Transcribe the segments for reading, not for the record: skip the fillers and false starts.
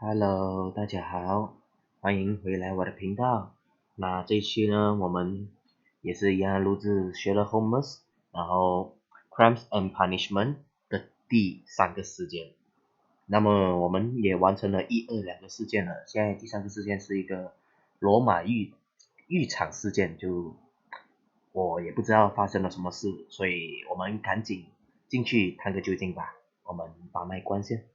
Hello，大家好，欢迎回来我的频道。那这一期呢，我们也是一样录制 Sherlock Holmes，然后 Crimes and Punishment 的第3个事件。那么我们也完成了1、2、2个事件了，现在第3个事件是一个罗马浴场事件，就我也不知道发生了什么事，所以我们赶紧进去探个究竟吧。我们把麦关先。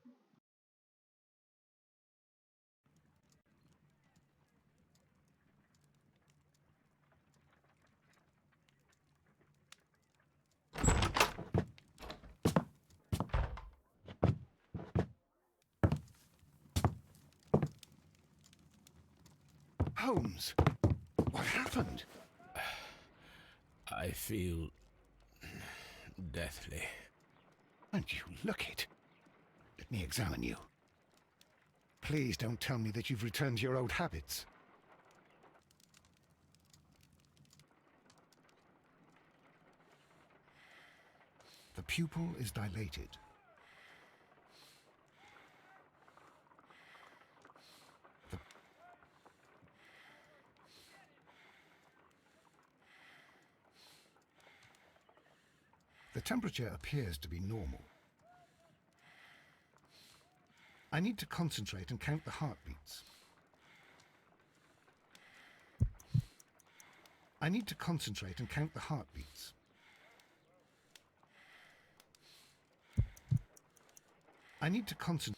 Holmes, what happened? I feel deathly. And you look it. Let me examine you. Please don't tell me that you've returned to your old habits. The pupil is dilated. The temperature appears to be normal. I need to concentrate and count the heartbeats. I need to concentrate and count the heartbeats. I need to concentrate.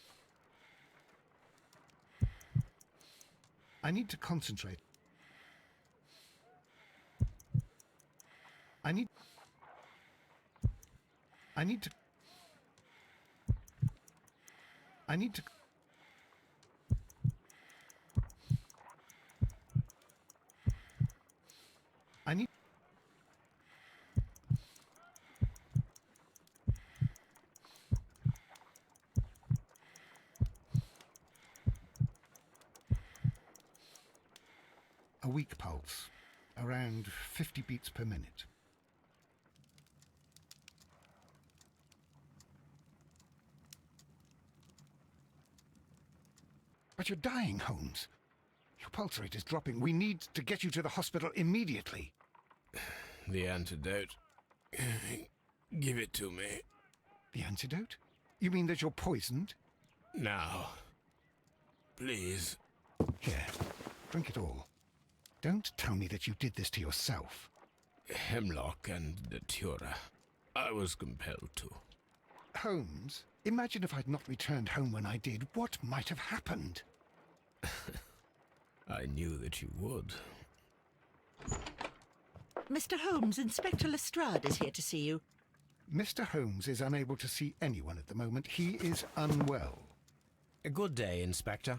I need to concentrate. I need to. I need to. I need a weak pulse, around 50 beats per minute. But you're dying, Holmes. Your pulse rate is dropping. We need to get you to the hospital immediately. The antidote. Give it to me. The antidote? You mean that you're poisoned? Now. Please. Here, drink it all. Don't tell me that you did this to yourself. Hemlock and datura. I was compelled to. Holmes, imagine if I'd not returned home when I did. What might have happened? I knew that you would. Mr. Holmes, Inspector Lestrade is here to see you. Mr. Holmes is unable to see anyone at the moment. He is unwell. A good day, Inspector.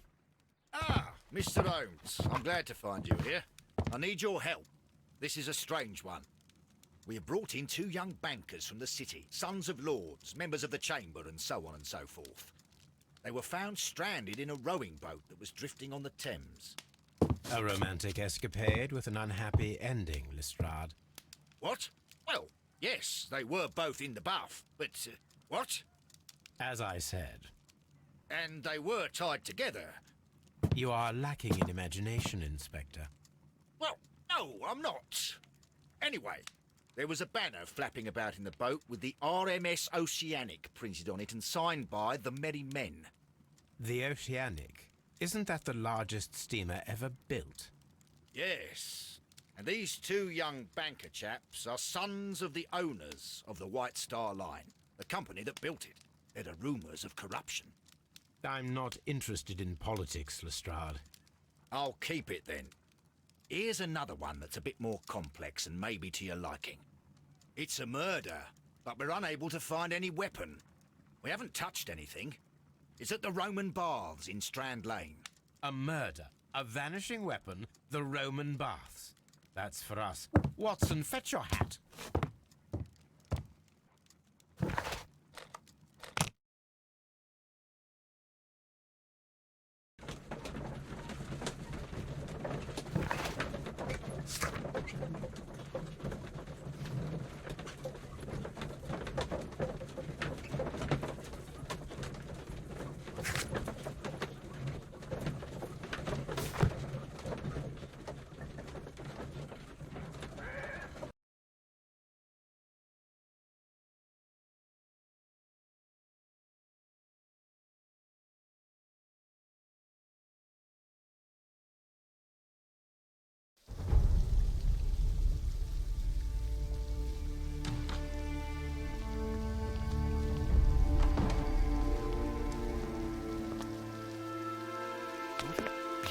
Ah, Mr. Holmes, I'm glad to find you here. I need your help. This is a strange one. We have brought in 2 young bankers from the city, sons of lords, members of the chamber, and so on and so forth. They were found stranded in a rowing boat that was drifting on the Thames. A romantic escapade with an unhappy ending, Lestrade. What? Well, yes, they were both in the bath, but, what? As I said, And they were tied together. you are lacking in imagination, Inspector. Well, no, I'm not. Anyway, there was a banner flapping about in the boat with the RMS Oceanic printed on it and signed by the Merry Men. The Oceanic. Isn't that the largest steamer ever built? Yes. And these 2 young banker chaps are sons of the owners of the White Star Line, the company that built it. There are rumours of corruption. I'm not interested in politics, Lestrade. I'll keep it then. Here's another one that's a bit more complex and maybe to your liking. It's a murder, but we're unable to find any weapon. We haven't touched anything. It's at the Roman Baths in Strand Lane. A murder, a vanishing weapon, the Roman baths. That's for us. Watson, fetch your hat.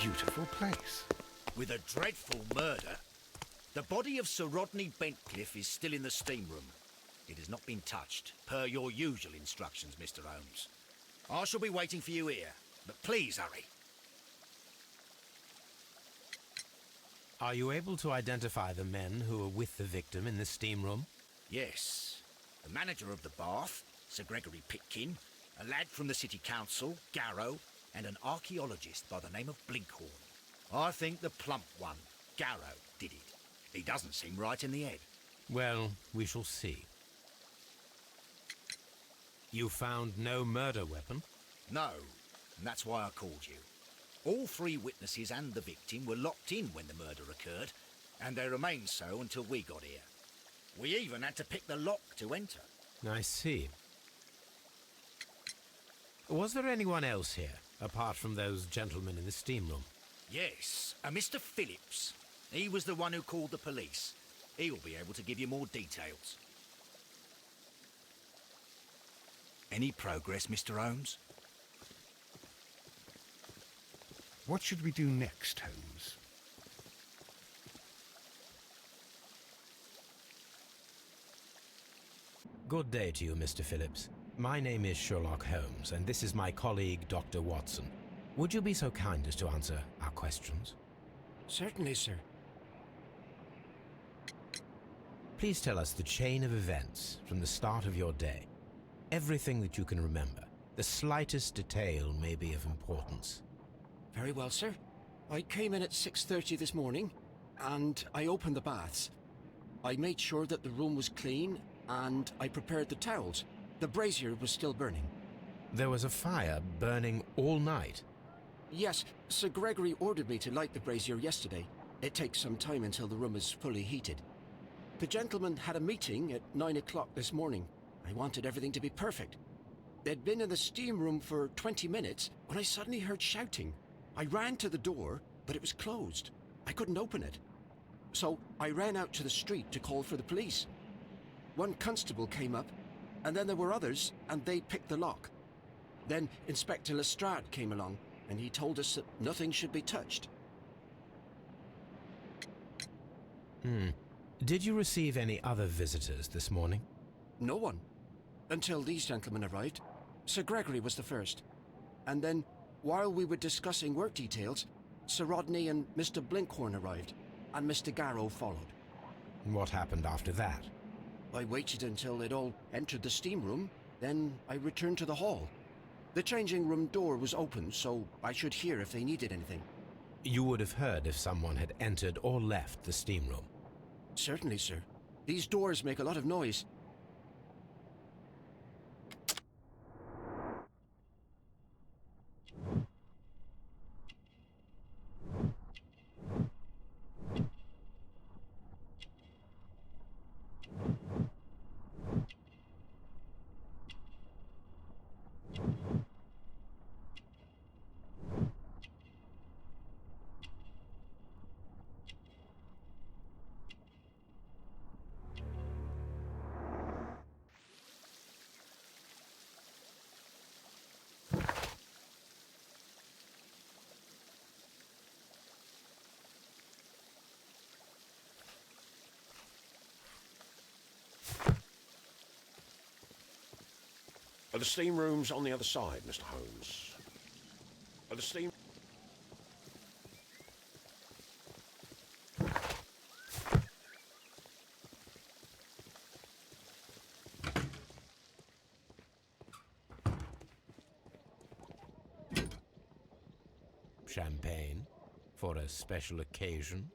beautiful place. With a dreadful murder. The body of Sir Rodney Bentcliffe is still in the steam room. It has not been touched, per your usual instructions, Mr. Holmes. I shall be waiting for you here, but please hurry. Are you able to identify the men who were with the victim in the steam room? Yes. The manager of the bath, Sir Gregory Pitkin, a lad from the City Council, Garrow, and an archaeologist by the name of Blinkhorn. I think the plump one, Garrow, did it. He doesn't seem right in the head. Well, we shall see. You found no murder weapon? No, and that's why I called you. All three witnesses and the victim were locked in when the murder occurred, and they remained so until we got here. We even had to pick the lock to enter. I see. Was there anyone else here, apart from those gentlemen in the steam room? Yes, a Mr. Phillips. He was the one who called the police. He'll be able to give you more details. Any progress, Mr. Holmes? What should we do next, Holmes? Good day to you, Mr. Phillips. My name is Sherlock Holmes, and this is my colleague, Dr. Watson. Would you be so kind as to answer our questions? Certainly, sir. Please tell us the chain of events from the start of your day. Everything that you can remember. The slightest detail may be of importance. Very well, sir. I came in at 6:30 this morning, and I opened the baths. I made sure that the room was clean, and I prepared the towels. The brazier was still burning. There was a fire burning all night. Yes, Sir Gregory ordered me to light the brazier yesterday. It takes some time until the room is fully heated. The gentlemen had a meeting at 9 o'clock this morning. I wanted everything to be perfect. They'd been in the steam room for 20 minutes when I suddenly heard shouting. I ran to the door, but it was closed. I couldn't open it. So I ran out to the street to call for the police. One constable came up, and then there were others, and they picked the lock. Then Inspector Lestrade came along, and he told us that nothing should be touched. Did you receive any other visitors this morning? No one. Until these gentlemen arrived. Sir Gregory was the first. And then, while we were discussing work details, Sir Rodney and Mr. Blinkhorn arrived, and Mr. Garrow followed. What happened after that? I waited until they'd all entered the steam room, then I returned to the hall. The changing room door was open, so I should hear if they needed anything. You would have heard if someone had entered or left the steam room. Certainly, sir. These doors make a lot of noise. The steam room's on the other side, Mr. Holmes. The steam... Champagne for a special occasion.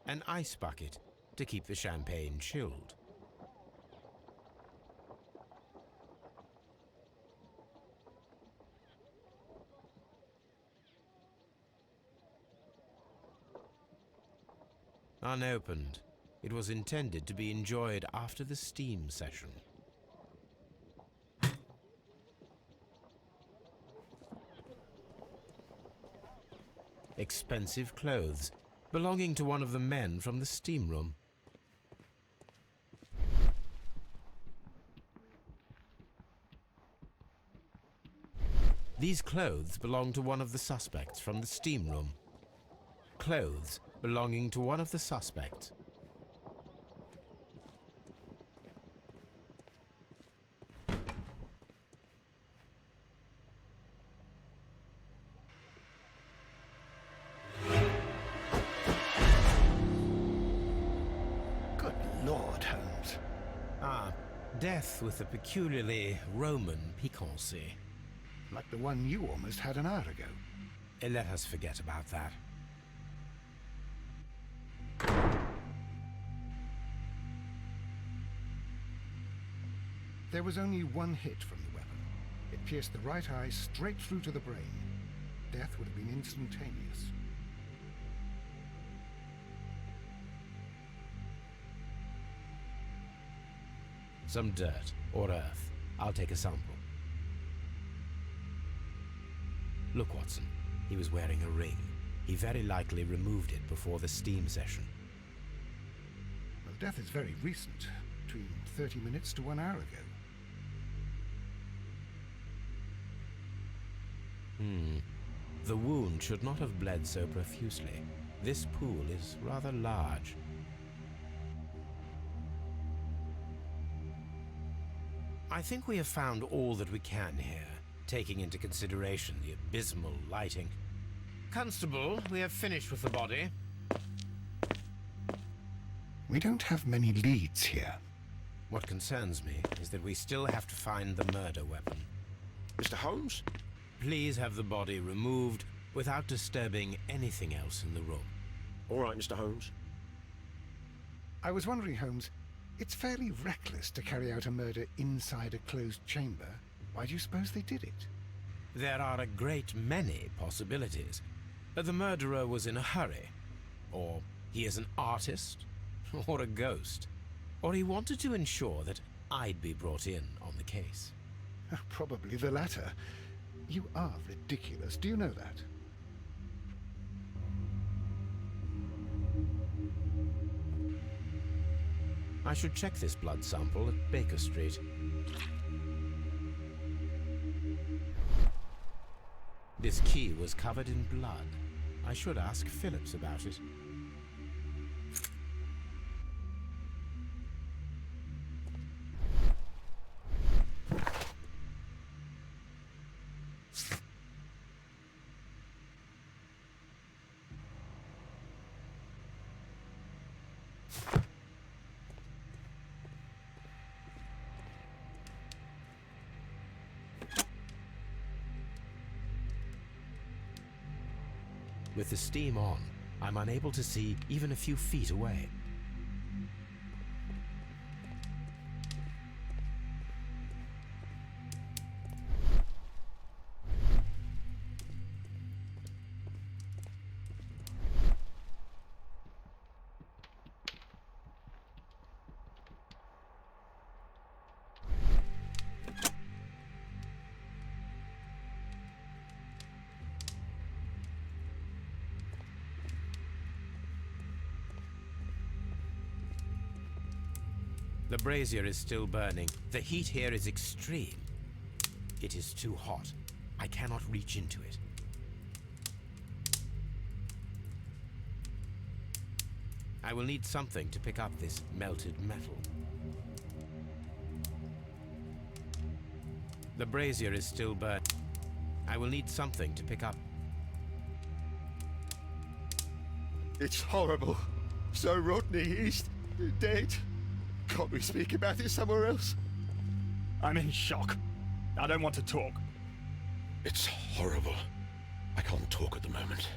An ice bucket to keep the champagne chilled. Unopened, it was intended to be enjoyed after the steam session. Expensive clothes belonging to one of the men from the steam room. These clothes belong to one of the suspects from the steam room. Clothes belonging to one of the suspects. Good Lord, Holmes. Ah, death with a peculiarly Roman piquancy. Like the one you almost had an hour ago. Let us forget about that. There was only one hit from the weapon. It pierced the right eye straight through to the brain. Death would have been instantaneous. Some dirt or earth. I'll take a sample. Look, Watson. He was wearing a ring. He very likely removed it before the steam session. Well, death is very recent. Between 30 minutes to 1 hour ago. The wound should not have bled so profusely. This pool is rather large. I think we have found all that we can here, taking into consideration the abysmal lighting. Constable, we have finished with the body. We don't have many leads here. What concerns me is that we still have to find the murder weapon. Mr. Holmes? Please have the body removed without disturbing anything else in the room. All right, Mr. Holmes. I was wondering, Holmes, it's fairly reckless to carry out a murder inside a closed chamber. Why do you suppose they did it? There are a great many possibilities. The murderer was in a hurry. Or he is an artist. Or a ghost. Or he wanted to ensure that I'd be brought in on the case. Probably the latter. You are ridiculous. Do you know that? I should check this blood sample at Baker Street. This key was covered in blood. I should ask Phillips about it. With the steam on, I'm unable to see even a few feet away. The brazier is still burning. The heat here is extreme. It is too hot. I cannot reach into it. I will need something to pick up this melted metal. The brazier is still burning. I will need something to pick up. It's horrible. So Rodney, he's dead. Can't we speak about it somewhere else? I'm in shock. I don't want to talk. It's horrible. I can't talk at the moment.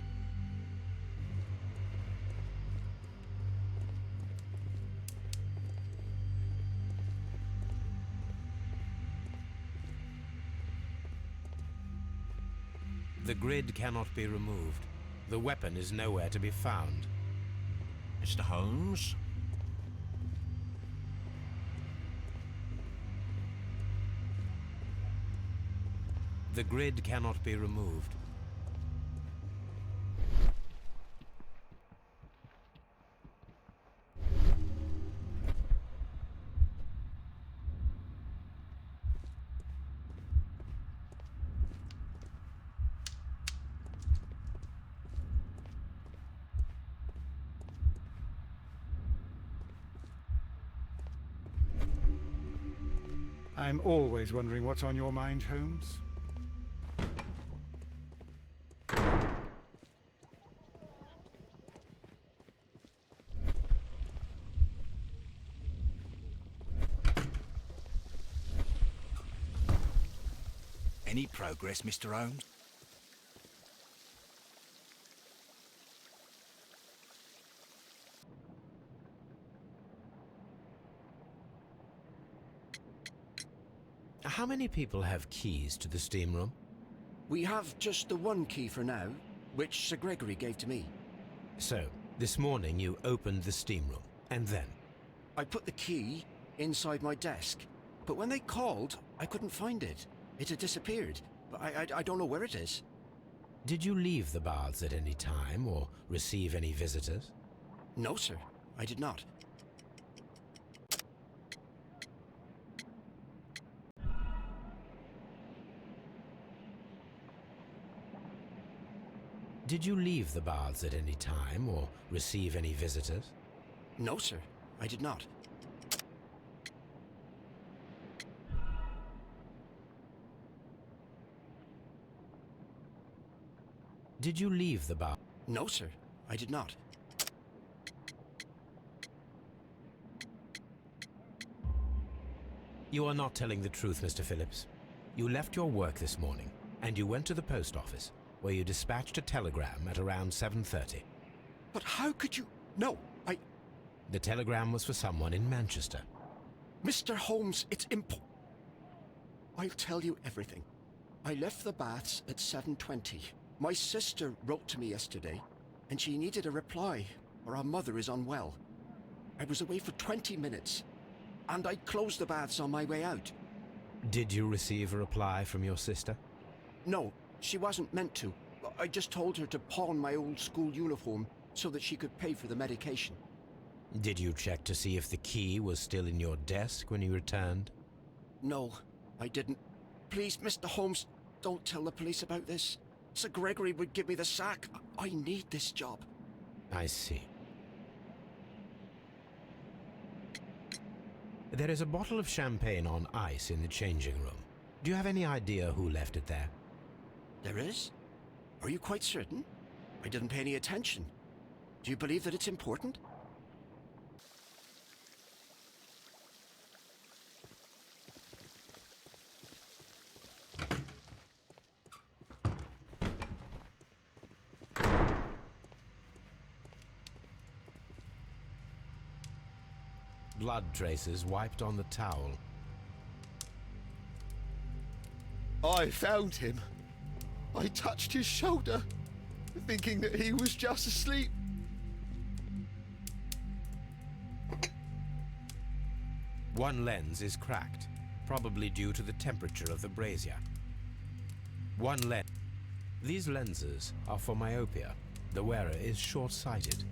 The grid cannot be removed. The weapon is nowhere to be found. Mr. Holmes? The grid cannot be removed. I'm always wondering what's on your mind, Holmes. Any progress, Mr. Holmes? How many people have keys to the steam room? We have just the one key for now, which Sir Gregory gave to me. So, this morning you opened the steam room, and then? I put the key inside my desk, but when they called, I couldn't find it. It had disappeared. I don't know where it is. Did you leave the baths at any time or receive any visitors? No, sir, I did not. Did you leave the baths at any time or receive any visitors? No, sir, I did not. Did you leave the bath? No, sir, I did not. You are not telling the truth, Mr. Phillips. You left your work this morning, and you went to the post office, where you dispatched a telegram at around 7:30. But how could you... No, The telegram was for someone in Manchester. Mr. Holmes, it's I'll tell you everything. I left the baths at 7:20. My sister wrote to me yesterday, and she needed a reply, or our mother is unwell. I was away for 20 minutes, and I closed the baths on my way out. Did you receive a reply from your sister? No, she wasn't meant to. I just told her to pawn my old school uniform so that she could pay for the medication. Did you check to see if the key was still in your desk when you returned? No, I didn't. Please, Mr. Holmes, don't tell the police about this. Sir Gregory would give me the sack. I need this job. I see. There is a bottle of champagne on ice in the changing room. Do you have any idea who left it there? There is? Are you quite certain? I didn't pay any attention. Do you believe that it's important? Blood traces wiped on the towel. I found him. I touched his shoulder, thinking that he was just asleep. One lens is cracked, probably due to the temperature of the brazier. One lens. These lenses are for myopia. The wearer is short-sighted.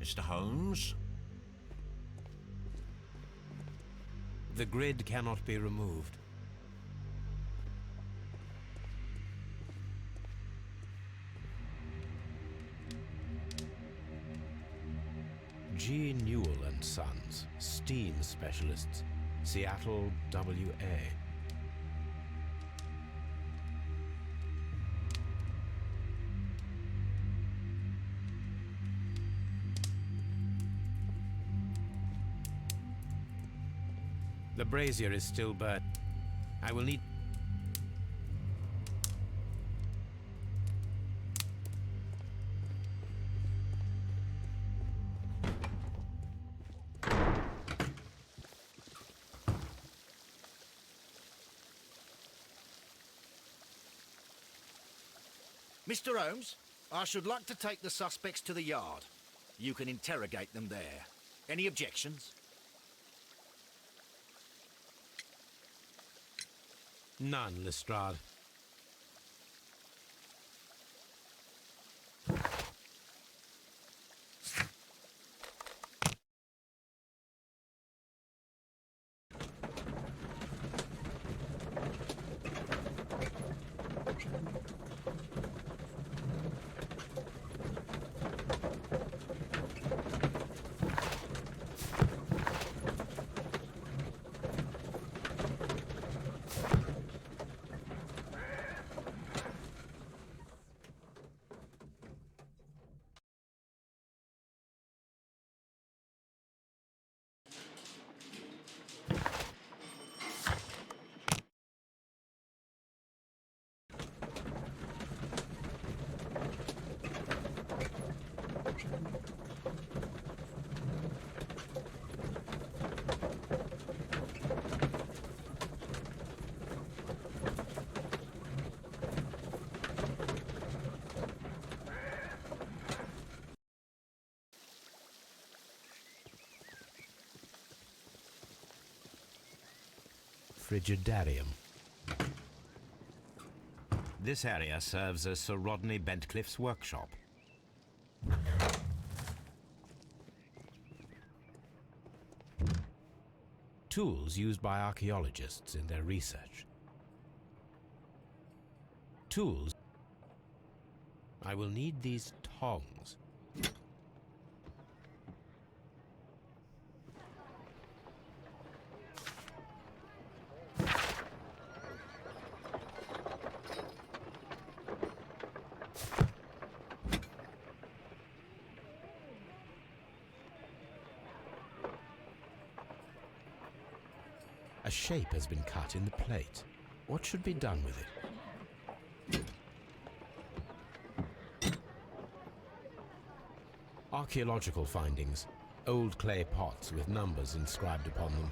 Mr. Holmes? The grid cannot be removed. G. Newell and Sons, steam specialists, Seattle, WA. The brazier is still burnt. I will need... Mr. Holmes, I should like to take the suspects to the yard. You can interrogate them there. Any objections? None, Lestrade. Frigidarium. This area serves as Sir Rodney Bentcliffe's workshop. Tools used by archaeologists in their research. Tools. I will need these tongs. A shape has been cut in the plate. What should be done with it? Archaeological findings. Old clay pots with numbers inscribed upon them.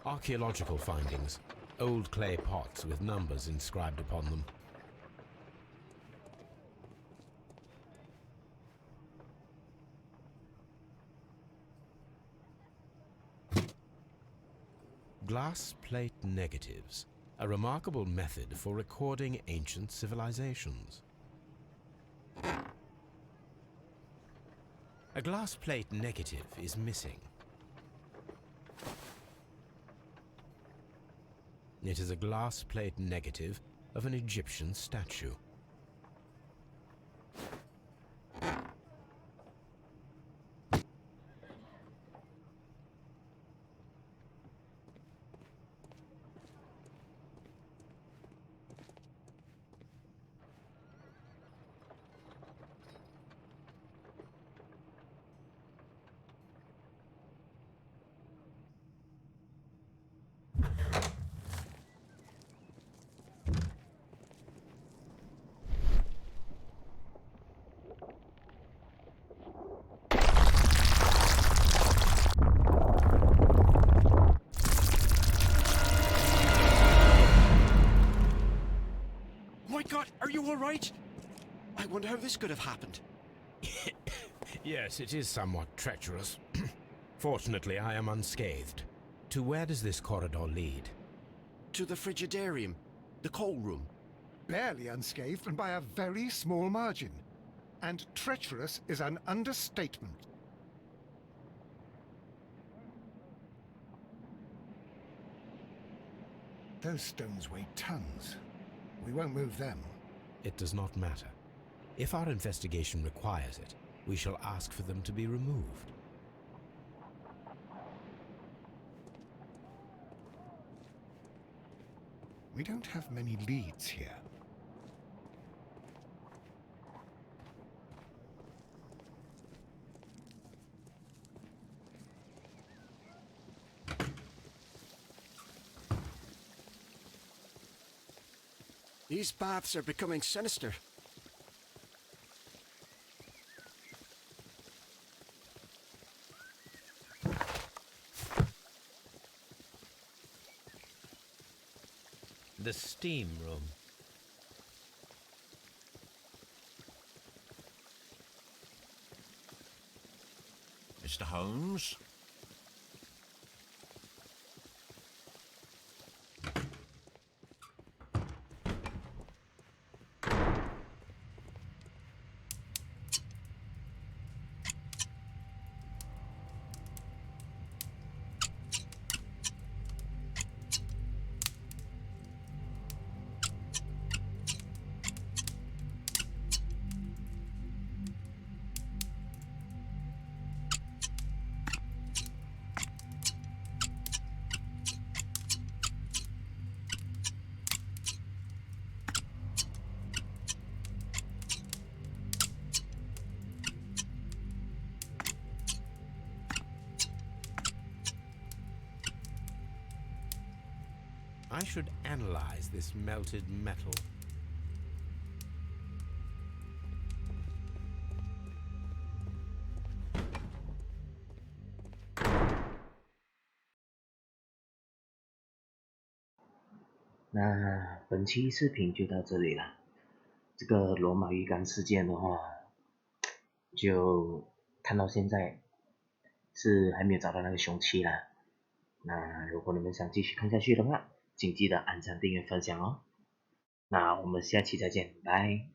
Archaeological findings. Old clay pots with numbers inscribed upon them. Glass plate negatives. A remarkable method for recording ancient civilizations. A glass plate negative is missing. It is a glass plate negative of an Egyptian statue. My God, are you all right? I wonder how this could have happened. Yes, it is somewhat treacherous. Fortunately, I am unscathed. To where does this corridor lead? To the Frigidarium, the coal room. Barely unscathed and by a very small margin. And treacherous is an understatement. Those stones weigh tons. We won't move them. It does not matter. If our investigation requires it, we shall ask for them to be removed. We don't have many leads here. These baths are becoming sinister. The steam room. Mr. Holmes. I should analyze this melted metal.那本期视频就到这里了。这个罗马浴缸事件的话，就看到现在是还没有找到那个凶器啦。那如果你们想继续看下去的话，请记得按赞、订阅、分享哦。那我们下期再见，拜。